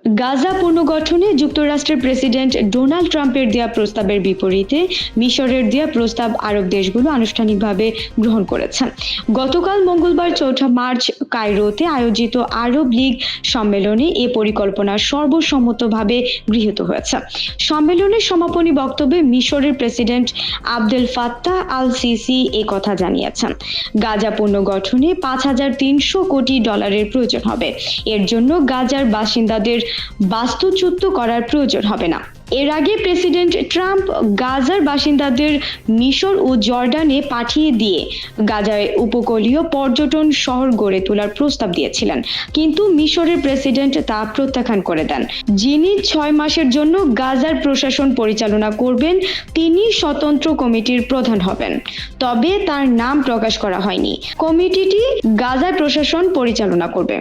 গাজা পুনর্গঠনে যুক্তরাষ্ট্রের president Donald ট্রাম্পের দেয়া প্রস্তাবের বিপরীতে মিশরের দেয়া প্রস্তাব আরব দেশগুলো আনুষ্ঠানিকভাবে গ্রহণ করেছে। গতকাল মঙ্গলবার ৪ মার্চ কায়রোতে আয়োজিত আরব লীগ সম্মেলনে এ পরিকল্পনা সর্বসম্মতভাবে গৃহীত হয়েছে। সম্মেলনের সমাপনী বক্তব্যে মিশরের president Abdel Fattah al Sisi এ কথা জানিয়েছেন। গাজা পুনর্গঠনে $৫,৩০০ কোটি প্রয়োজন হবে। এর জন্য গাজার বাসিন্দাদের বাস্তুচ্যুত করার প্রয়োজন হবে না। এর আগে প্রেসিডেন্ট ট্রাম্প গাজার বাসিন্দাদের মিশর ও জর্ডানে পাঠিয়ে দিয়ে গাজায় উপকূলীয় পর্যটন শহর গড়ে তোলার প্রস্তাব দিয়েছিলেন, কিন্তু মিশরের প্রেসিডেন্ট তা প্রত্যাখ্যান করে দেন। যিনি ৬ মাসের জন্য গাজার প্রশাসন পরিচালনা করবেন তিনি স্বতন্ত্র কমিটির প্রধান হবেন, তবে তার নাম প্রকাশ করা হয়নি। কমিটিটি গাজার প্রশাসন পরিচালনা করবে।